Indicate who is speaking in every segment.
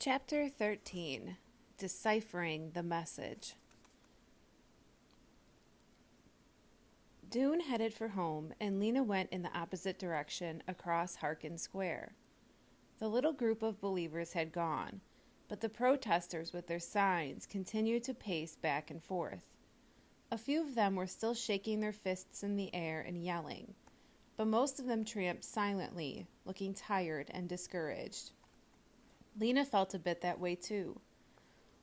Speaker 1: Chapter 13. Deciphering the Message. Dune headed for home, and Lena went in the opposite direction across Harkin Square. The little group of believers had gone, but the protesters with their signs continued to pace back and forth. A few of them were still shaking their fists in the air and yelling, but most of them tramped silently, looking tired and discouraged. Lena felt a bit that way too.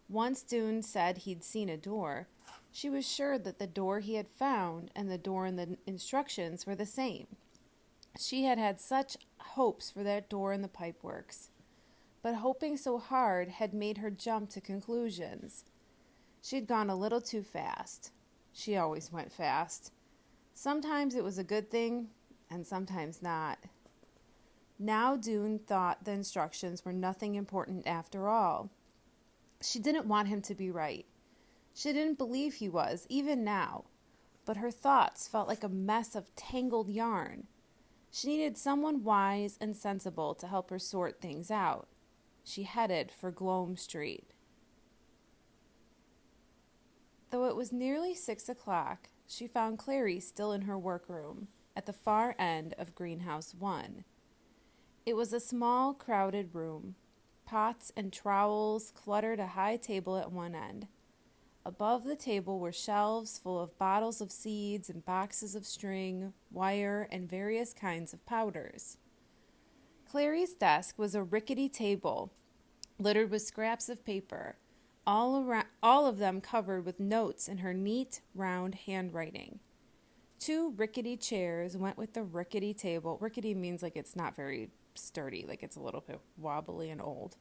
Speaker 1: Once Dune said he'd seen a door, she was sure that the door he had found and the door in the instructions were the same. She had had such hopes for that door in the pipeworks, but hoping so hard had made her jump to conclusions. She'd gone a little too fast. She always went fast. Sometimes it was a good thing, and sometimes not. Now Dune thought the instructions were nothing important after all. She didn't want him to be right. She didn't believe he was, even now. But her thoughts felt like a mess of tangled yarn. She needed someone wise and sensible to help her sort things out. She headed for Gloam Street. Though it was nearly 6 o'clock, she found Clary still in her workroom, at the far end of Greenhouse 1. It was a small, crowded room. Pots and trowels cluttered a high table at one end. Above the table were shelves full of bottles of seeds and boxes of string, wire, and various kinds of powders. Clary's desk was a rickety table, littered with scraps of paper, all of them covered with notes in her neat, round handwriting. 2 rickety chairs went with the rickety table. Rickety means like it's not very sturdy, like it's a little bit wobbly and old.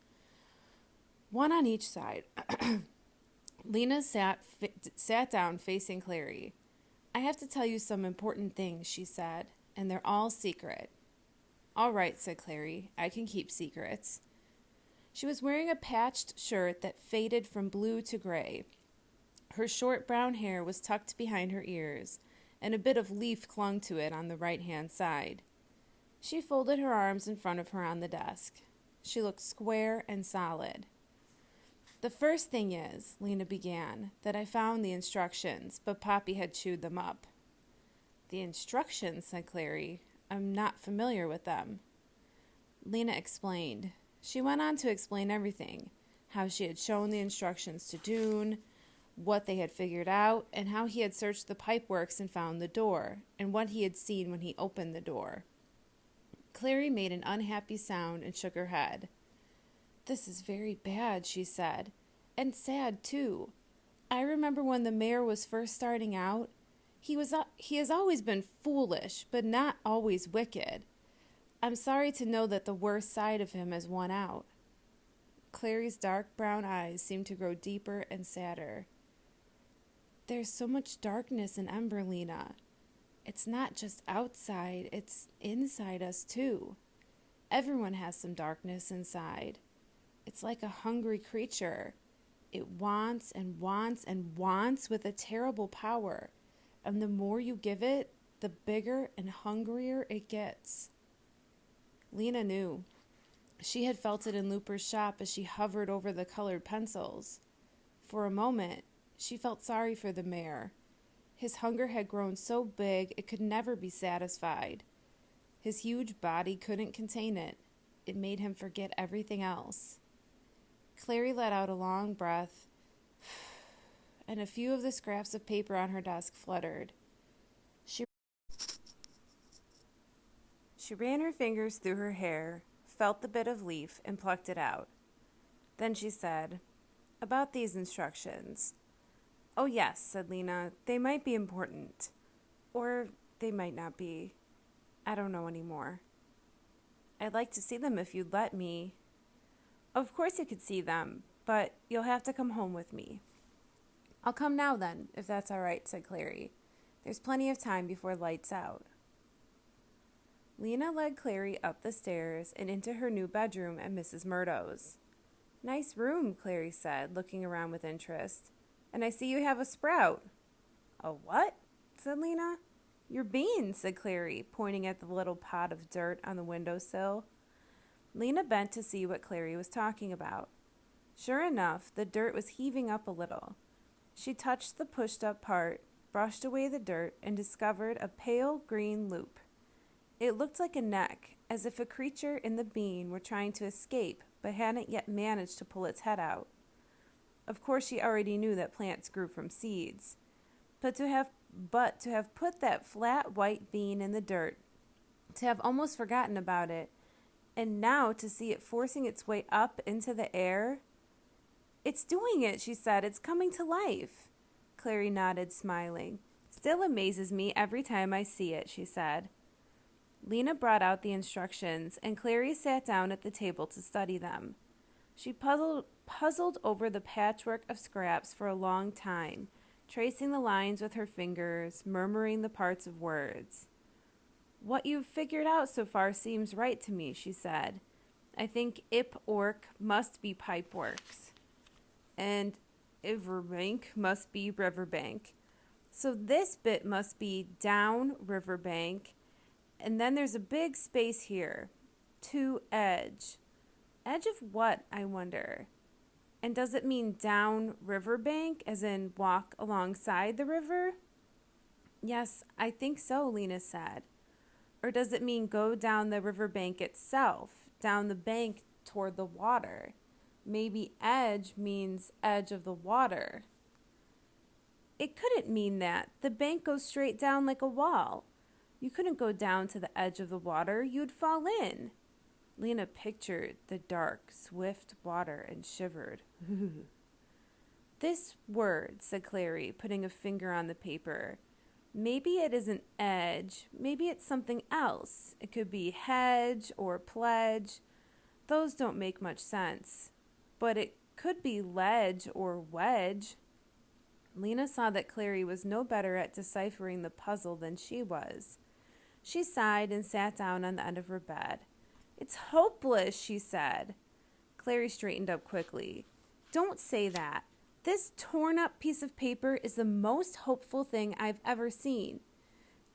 Speaker 1: One on each side. Lena sat down facing Clary. "I have to tell you some important things," she said, "and they're all secret." "All right," said Clary. "I can keep secrets." She was wearing a patched shirt that faded from blue to gray. Her short brown hair was tucked behind her ears, and a bit of leaf clung to it on the right-hand side. She folded her arms in front of her on the desk. She looked square and solid. "The first thing is," Lena began, "that I found the instructions, but Poppy had chewed them up." "The instructions?" said Clary. "I'm not familiar with them." Lena explained. She went on to explain everything, how she had shown the instructions to Dune, what they had figured out, and how he had searched the pipeworks and found the door, and what he had seen when he opened the door. Clary made an unhappy sound and shook her head. "This is very bad," she said, "and sad, too. I remember when the mayor was first starting out. He has always been foolish, but not always wicked. I'm sorry to know that the worst side of him has won out." Clary's dark brown eyes seemed to grow deeper and sadder. "There's so much darkness in Emberlina. It's not just outside, it's inside us too. Everyone has some darkness inside. It's like a hungry creature. It wants and wants and wants with a terrible power. And the more you give it, the bigger and hungrier it gets." Lena knew. She had felt it in Looper's shop as she hovered over the colored pencils. For a moment, she felt sorry for the mayor. His hunger had grown so big it could never be satisfied. His huge body couldn't contain it. It made him forget everything else. Clary let out a long breath, and a few of the scraps of paper on her desk fluttered. She ran her fingers through her hair, felt the bit of leaf, and plucked it out. Then she said, "About these instructions." "Oh, yes," said Lena. "They might be important. Or they might not be. I don't know anymore." "I'd like to see them if you'd let me." "Of course you could see them, but you'll have to come home with me." "I'll come now then, if that's all right," said Clary. "There's plenty of time before lights out." Lena led Clary up the stairs and into her new bedroom at Mrs. Murdo's. "Nice room," Clary said, looking around with interest. "And I see you have a sprout." "A what?" said Lena. "Your beans," said Clary, pointing at the little pot of dirt on the windowsill. Lena bent to see what Clary was talking about. Sure enough, the dirt was heaving up a little. She touched the pushed-up part, brushed away the dirt, and discovered a pale green loop. It looked like a neck, as if a creature in the bean were trying to escape but hadn't yet managed to pull its head out. Of course, she already knew that plants grew from seeds. But to have put that flat white bean in the dirt, to have almost forgotten about it, and now to see it forcing its way up into the air. "It's doing it," she said. "It's coming to life." Clary nodded, smiling. "Still amazes me every time I see it," she said. Lena brought out the instructions, and Clary sat down at the table to study them. She puzzled over the patchwork of scraps for a long time, tracing the lines with her fingers, murmuring the parts of words. "What you've figured out so far seems right to me," she said. "I think ip orc must be pipeworks, and Iverbank must be riverbank. So this bit must be down riverbank, and then there's a big space here. To edge. Edge of what, I wonder? And does it mean down riverbank, as in walk alongside the river?" "Yes, I think so," Lena said. "Or does it mean go down the riverbank itself, down the bank toward the water? Maybe edge means edge of the water." "It couldn't mean that. The bank goes straight down like a wall. You couldn't go down to the edge of the water. You'd fall in." Lena pictured the dark, swift water and shivered. "This word," said Clary, putting a finger on the paper. "Maybe it isn't edge. Maybe it's something else. It could be hedge or pledge. Those don't make much sense. But it could be ledge or wedge." Lena saw that Clary was no better at deciphering the puzzle than she was. She sighed and sat down on the end of her bed. "It's hopeless," she said. Clary straightened up quickly. "Don't say that. This torn-up piece of paper is the most hopeful thing I've ever seen.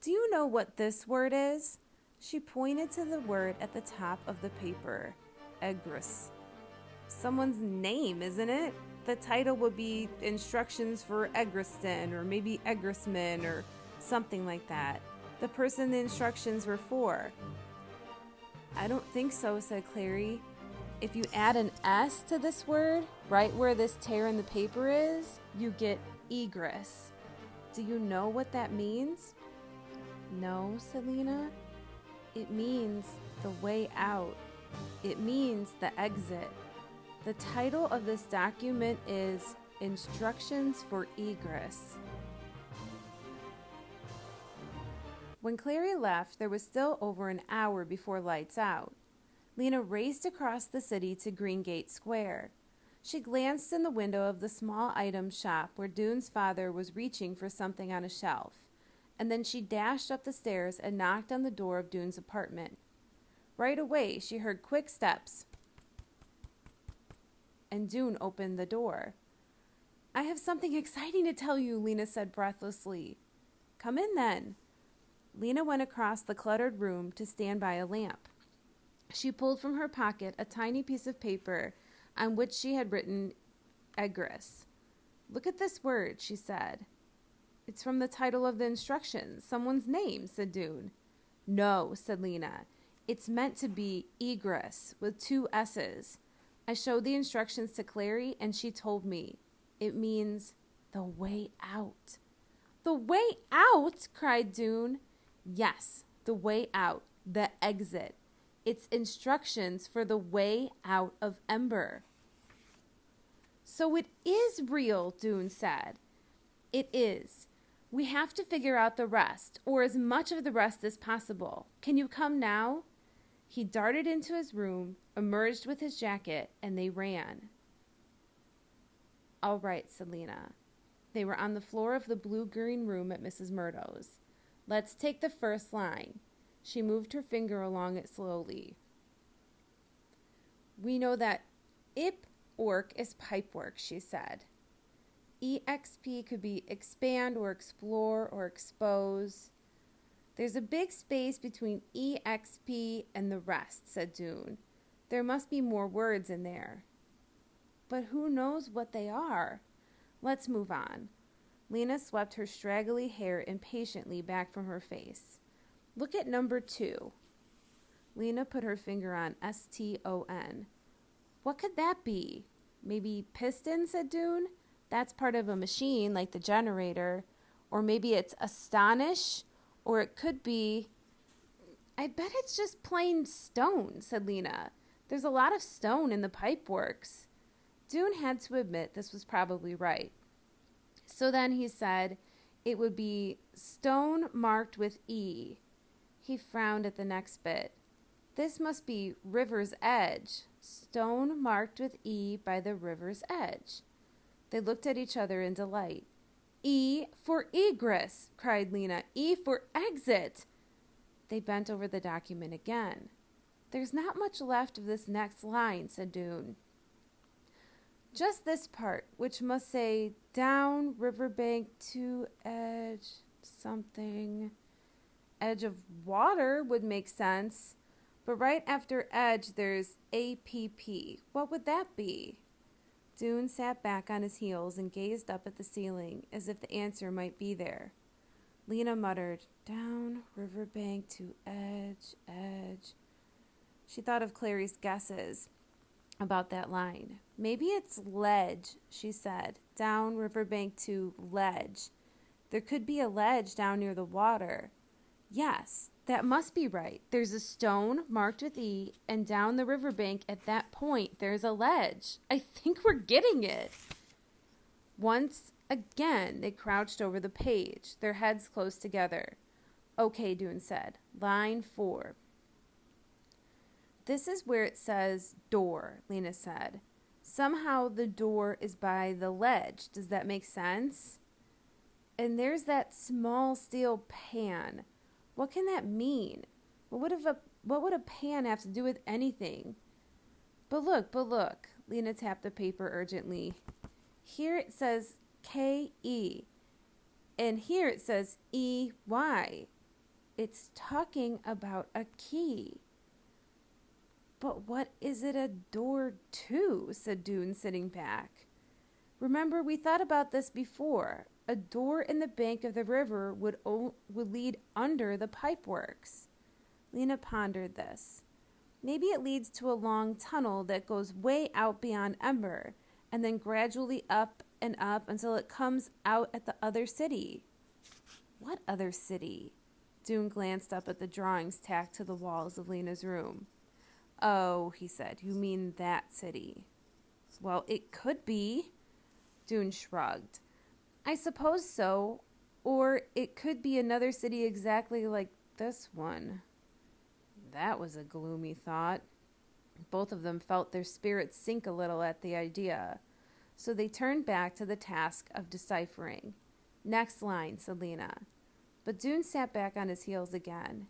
Speaker 1: Do you know what this word is?" She pointed to the word at the top of the paper. "Egris." "Someone's name, isn't it? The title would be Instructions for Egriston, or maybe Egrisman, or something like that. The person the instructions were for." "I don't think so," said Clary. "If you add an S to this word, right where this tear in the paper is, you get egress. Do you know what that means?" "No," said Lena. "It means the way out. It means the exit. The title of this document is Instructions for Egress." When Clary left, there was still over an hour before lights out. Lena raced across the city to Greengate Square. She glanced in the window of the small item shop where Dune's father was reaching for something on a shelf, and then she dashed up the stairs and knocked on the door of Dune's apartment. Right away, she heard quick steps, and Dune opened the door. "I have something exciting to tell you," Lena said breathlessly. "Come in, then." Lena went across the cluttered room to stand by a lamp. She pulled from her pocket a tiny piece of paper on which she had written Egris. "Look at this word," she said. "It's from the title of the instructions. Someone's name," said Dune. "No," said Lena. "It's meant to be egress with 2 S's. I showed the instructions to Clary, and she told me. It means the way out." "The way out?" cried Dune. "Yes, the way out, the exit. It's instructions for the way out of Ember." "So it is real," Dune said. "It is. We have to figure out the rest, or as much of the rest as possible. Can you come now?" He darted into his room, emerged with his jacket, and they ran. "All right," said Lena. They were on the floor of the blue-green room at Mrs. Murdo's. "Let's take the first line." She moved her finger along it slowly. "We know that ip orc is pipework," she said. EXP could be expand or explore or expose. "There's a big space between EXP and the rest," said Dune. "There must be more words in there." but who knows what they are? Let's move on. Lena swept her straggly hair impatiently back from her face. Look at number 2. Lena put her finger on STON. What could that be? Maybe piston, said Dune. That's part of a machine, like the generator. Or maybe it's astonish. Or it could be... I bet it's just plain stone, said Lena. There's a lot of stone in the pipeworks. Dune had to admit this was probably right. So then he said it would be stone marked with E. He frowned at the next bit. This must be river's edge. Stone marked with E by the river's edge. They looked at each other in delight. E for egress, cried Lena. E for exit. They bent over the document again. There's not much left of this next line, said Dune. Just this part, which must say down riverbank to edge something. Edge of water would make sense, but right after edge there's APP. What would that be? Dune sat back on his heels and gazed up at the ceiling as if the answer might be there. Lena muttered, down riverbank to edge, edge. She thought of Clary's guesses about that line. Maybe it's ledge, she said. Down riverbank to ledge. There could be a ledge down near the water. Yes, that must be right. There's a stone marked with E, and down the riverbank at that point there's a ledge. I think we're getting it. Once again, they crouched over the page, their heads close together. Okay, Dune said. Line 4. This is where it says door, Lena said. Somehow the door is by the ledge. Does that make sense? And there's that small steel pan. What can that mean? What would a pan have to do with anything? But look, Lena tapped the paper urgently. Here it says K-E, and here it says E-Y. It's talking about a key. But what is it a door to? Said Dune, sitting back. Remember, we thought about this before. A door in the bank of the river would lead under the pipeworks. Lena pondered this. Maybe it leads to a long tunnel that goes way out beyond Ember, and then gradually up and up until it comes out at the other city. What other city? Dune glanced up at the drawings tacked to the walls of Lena's room. Oh, he said, you mean that city. Well, it could be. Dune shrugged. I suppose so. Or it could be another city exactly like this one. That was a gloomy thought. Both of them felt their spirits sink a little at the idea. So they turned back to the task of deciphering. Next line, said Lena. But Dune sat back on his heels again.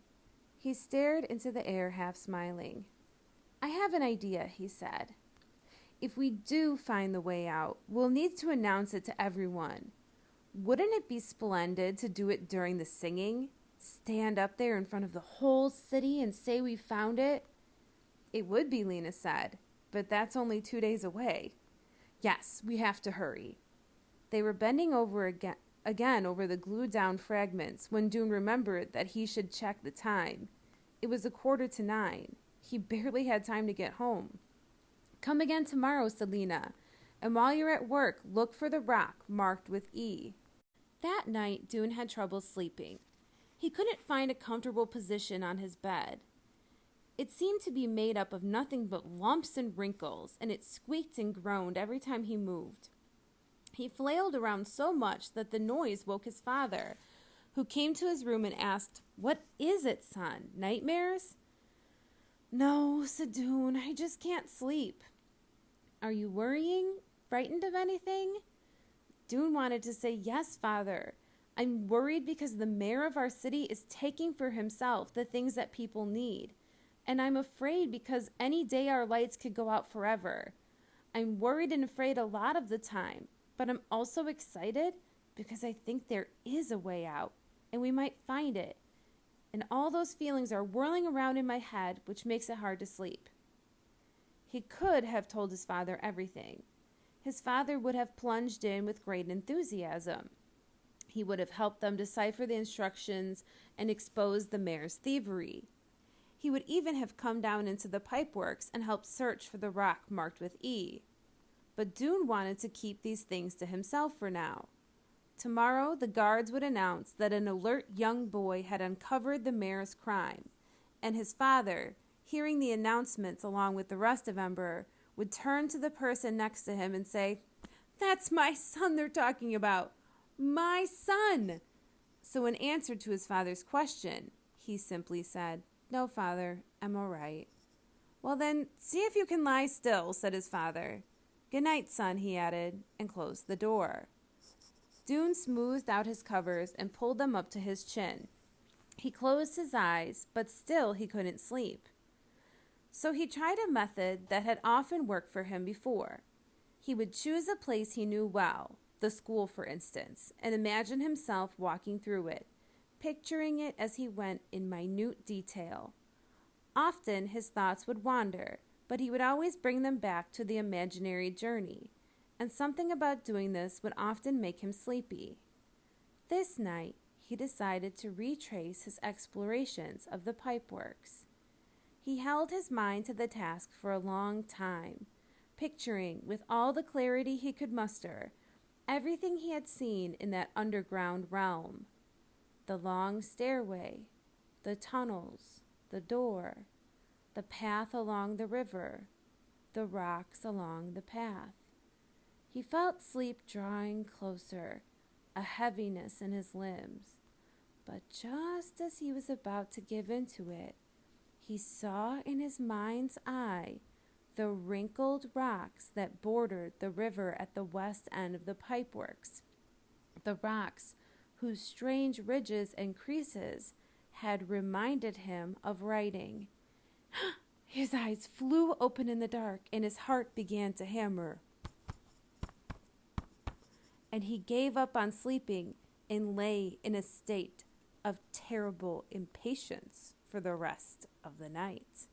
Speaker 1: He stared into the air, half smiling. I have an idea, he said. If we do find the way out, we'll need to announce it to everyone. Wouldn't it be splendid to do it during the singing? Stand up there in front of the whole city and say we found it? It would be, Lena said, but that's only 2 days away. Yes, we have to hurry. They were bending over again over the glued-down fragments when Dune remembered that he should check the time. It was 9:15. He barely had time to get home. Come again tomorrow, said Lena, and while you're at work, look for the rock marked with E. That night, Dune had trouble sleeping. He couldn't find a comfortable position on his bed. It seemed to be made up of nothing but lumps and wrinkles, and it squeaked and groaned every time he moved. He flailed around so much that the noise woke his father, who came to his room and asked, What is it, son? Nightmares? No, said Dune, I just can't sleep. Are you worrying? Frightened of anything? Dune wanted to say, Yes, father. I'm worried because the mayor of our city is taking for himself the things that people need. And I'm afraid because any day our lights could go out forever. I'm worried and afraid a lot of the time, but I'm also excited because I think there is a way out, and we might find it. And all those feelings are whirling around in my head, which makes it hard to sleep. He could have told his father everything. His father would have plunged in with great enthusiasm. He would have helped them decipher the instructions and expose the mayor's thievery. He would even have come down into the pipeworks and helped search for the rock marked with E. But Doone wanted to keep these things to himself for now. Tomorrow, the guards would announce that an alert young boy had uncovered the mayor's crime, and his father, hearing the announcements along with the rest of Ember, would turn to the person next to him and say, "That's my son they're talking about. My son!" So in answer to his father's question, he simply said, "No, Father, I'm all right." "Well then, see if you can lie still," said his father. "Good night, son," he added, and closed the door. Doone smoothed out his covers and pulled them up to his chin. He closed his eyes, but still he couldn't sleep. So he tried a method that had often worked for him before. He would choose a place he knew well, the school for instance, and imagine himself walking through it, picturing it as he went in minute detail. Often his thoughts would wander, but he would always bring them back to the imaginary journey, and something about doing this would often make him sleepy. This night, he decided to retrace his explorations of the pipeworks. He held his mind to the task for a long time, picturing, with all the clarity he could muster, everything he had seen in that underground realm. The long stairway, the tunnels, the door, the path along the river, the rocks along the path. He felt sleep drawing closer, a heaviness in his limbs. But just as he was about to give into it, he saw in his mind's eye the wrinkled rocks that bordered the river at the west end of the pipeworks, the rocks whose strange ridges and creases had reminded him of writing. His eyes flew open in the dark, and his heart began to hammer. And he gave up on sleeping and lay in a state of terrible impatience for the rest of the night.